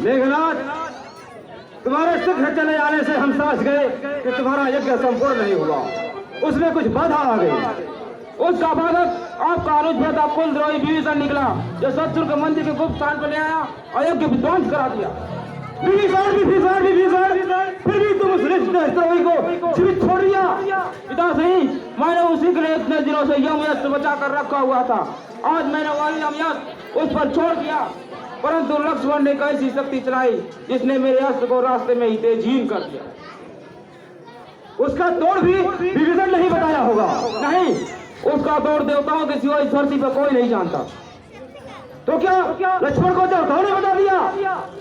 मेघनाथ, तुम्हारे शीघ्र चले आने से हम समझ गए कि तुम्हारा यज्ञ संपूर्ण नहीं हुआ, उसमें कुछ बाधा आ गई। उसका बाधक आपका अनुज प्रताप कुलद्रोही विभीषण निकला, जो शत्रु के मंदिर के गुप्त स्थान पर ले आया और यज्ञ विध्वंस करा दिया। फिर भी तुम उस देशद्रोही को जीवित छोड़ दिया। पिताश्री, मैंने उसी के लिए इतने दिनों से यमयज्ञ बचा कर रखा हुआ था। आज मैंने वही यमयज्ञ उस पर छोड़ दिया, परंतु लक्ष्मण ने कैसी शक्ति चलाई जिसने मेरे अस्त्र को रास्ते में ही तेजहीन कर दिया। उसका तोड़ भी विभीषण नहीं बताया होगा। नहीं, उसका तोड़ देवताओं के सिवा इस धरती पर कोई नहीं जानता। तो क्या लक्ष्मण को देवताओं ने बता दिया?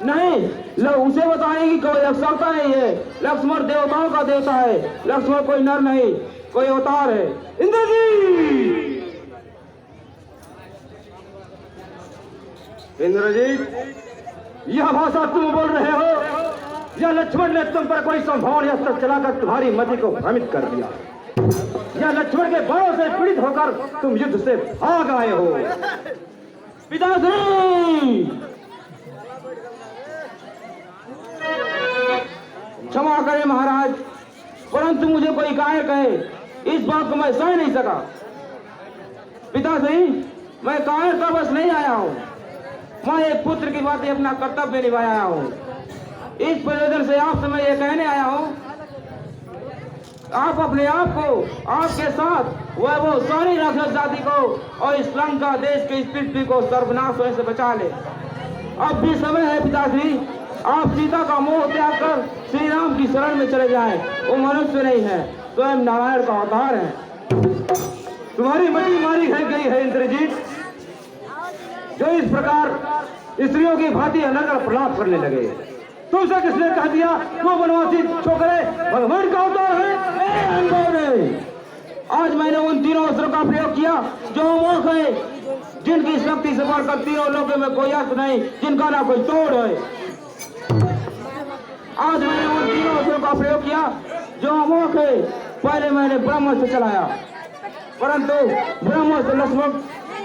नहीं, उसे बताने की कोई आवश्यकता नहीं है। लक्ष्मण देवताओं का देवता है। लक्ष्मण कोई नर नहीं, कोई अवतार है। इंद्रजीत, यह भाषा तुम बोल रहे हो या लक्ष्मण ने तुम पर कोई संभावना अस्त्र चलाकर तुम्हारी मति को भ्रमित कर दिया, या लक्ष्मण के बाणों से पीड़ित होकर तुम युद्ध से भाग आए हो? पिताश्री, क्षमा करें महाराज, परंतु मुझे कोई कायर कहे, इस बात को मैं सह नहीं सका। पिताश्री, मैं कायर का बस नहीं आया हूँ। मैं एक पुत्र की बातें अपना कर्तव्य निभाया आया हूँ। इस प्रयोजन से आपसे मैं ये कहने आया हूँ, आप अपने आप को, आपके साथ वह सारी राक्षस जाति को और इस लंका देश की इस पृथ्वी को सर्वनाश होने से बचा ले। अब भी समय है पिताश्री, आप सीता का मोह त्याग कर श्री राम की शरण में चले जाएं। वो मनुष्य नहीं है, स्वयं नारायण का अवतार है। तुम्हारी मति मारी गई है इंद्रजीत, जो इस प्रकार स्त्रियों की भांति अनर्गल प्रलाप करने लगे। तुमसे किसने कह दिया वो वनवासी छोकरे भगवान का अवतार है? आज मैंने उन तीनों अस्त्रों का प्रयोग किया जो अमोघ है, जिनकी शक्ति से बढ़कर तीनों लोगों में कोई अस्त्र नहीं, जिनका ना कोई तोड़ है। आज मैंने उन तीनों अस्त्रों का प्रयोग किया जो अमोघ है। पहले मैंने ब्रह्मास्त्र चलाया, परंतु ब्रह्मास्त्र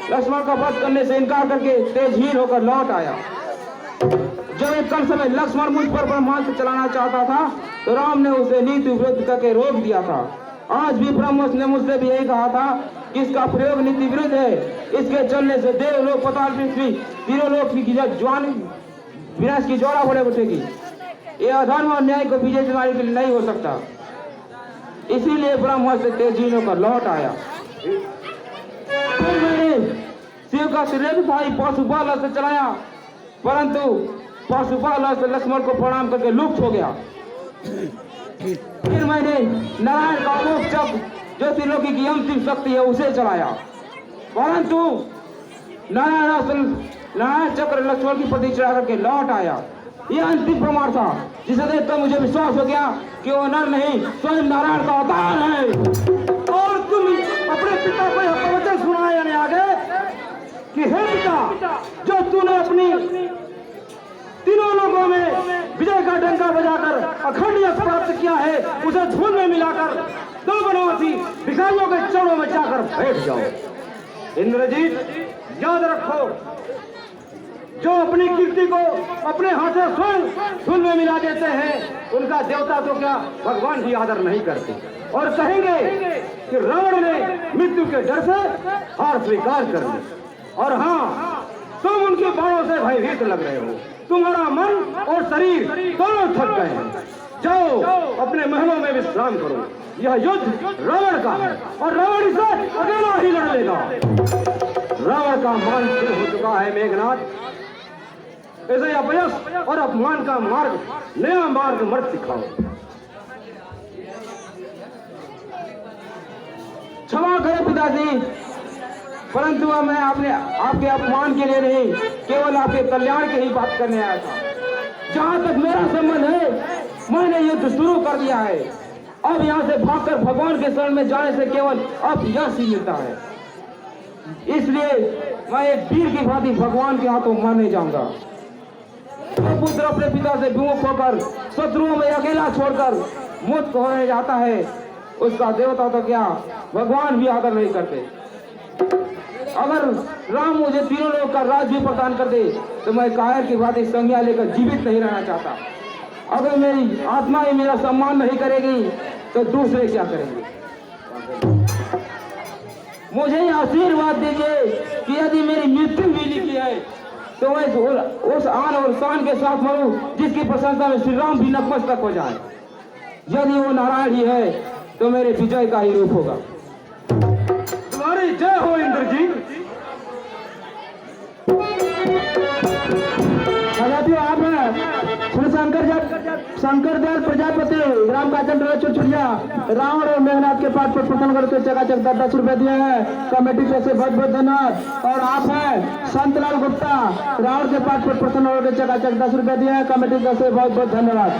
लक्ष्मण का वध करने से इनकार करके तेजहीन होकर लौट आया। जब एक कल समय लक्ष्मण मुझ पर ब्रह्मास्त्र चलाना चाहता था तो राम ने उसे नीति विरुद्ध करके रोक दिया था। आज भी ब्रह्मास्त्र ने मुझसे भी यही कहा था कि इसका प्रयोग नीति विरुद्ध है। इसके चलने से देवलोक, पाताल, पृथ्वी, तीनों लोक की विनाश की ज्वाला बढ़े उठेगी। यह अधर्म और न्याय को विजय दिलाने के लिए नहीं हो सकता। इसीलिए ब्रह्मास्त्र तेजी होकर लौट आया। फिर मैंने शिव का त्रिनेत्रधारी पाशुपाल अस्त्र चलाया, परंतु पाशुपाल अस्त्र लक्ष्मण को प्रणाम करके लुप्त हो गया। फिर मैंने नारायण का अमोघ चक्र, जो त्रिलोकी की अंतिम शक्ति है, उसे चलाया, परंतु नारायण चक्र लक्ष्मण की प्रति चढ़ा करके लौट आया। यह अंतिम प्रमाण था, जिसे देखकर मुझे विश्वास हो गया कि वो नर नहीं, स्वयं नारायण का अवतार है। और तुम अपने पिता को यह प्रवचन सुनाने आगे कि हे पिता, जो तूने अपनी तीनों लोगों में विजय का डंका बजाकर अखंड यश प्राप्त किया है, उसे धूल में मिलाकर दो वनवासी भिखारियों के चरणों में जाकर बैठ जाओ। इंद्रजीत, याद रखो, जो अपनी कीर्ति को अपने हाथों स्वयं धूल में मिला देते हैं, उनका देवता तो क्या भगवान भी आदर नहीं करते और कहेंगे कि रावण ने मृत्यु के डर से हार स्वीकार कर ली। और हाँ, तुम उनके बाणों से भयभीत लग रहे हो। तुम्हारा मन और शरीर दोनों थक गए हैं। जाओ अपने महलों में विश्राम करो। यह युद्ध रावण का है और रावण इसे अकेला ही लड़ लेगा। रावण का मान शुरू हो चुका है मेघनाथ। ऐसे अपयश और अपमान का मार्ग, नया मार्ग मत सिखाओ। क्षमा करें पिताजी, परंतु मैं आपके अपमान के लिए नहीं, केवल आपके कल्याण की ही बात करने आया था। जहां तक मेरा संबंध है, मैंने युद्ध शुरू कर दिया है। अब यहाँ से भागकर भगवान के शरण में जाने से केवल अब यश ही मिलता है। इसलिए मैं एक वीर की भांति भगवान के हाथों मरने जाऊंगा। जो पुत्र अपने पिता से विमुख होकर शत्रुओं में अकेला छोड़कर मुक्त होने जाता है, उसका देवता तो क्या भगवान भी आदर नहीं करते। अगर राम मुझे तीनों लोग का राज्य प्रदान कर दे तो मैं कायर की भांति संज्ञा लेकर जीवित नहीं रहना चाहता। अगर मेरी आत्मा ही मेरा सम्मान नहीं करेगी तो दूसरे क्या करेंगे। मुझे आशीर्वाद दीजिए कि यदि मेरी मृत्यु भी लिखी है तो मैं उस आन और शान के साथ मरूं जिसकी प्रशंसा में श्री राम भी नतमस्तक हो जाए। यदि वो नारायण ही है तो मेरे विजय का ही रूप होगा। तुम्हारी जय हो इंद्र जी। आप श्री शंकर दयाल प्रजापति राम काचन चुरचुरिया रावण और मेघनाथ के पाठ पर प्रथम करके चकाचक 10 रुपए दिए हैं कमेटी से बहुत बहुत धन्यवाद। और आप हैं संतलाल गुप्ता रावण के पाठ पर प्रथम करके चकाचक 10 रुपए दिए हैं कमेटी से बहुत बहुत धन्यवाद।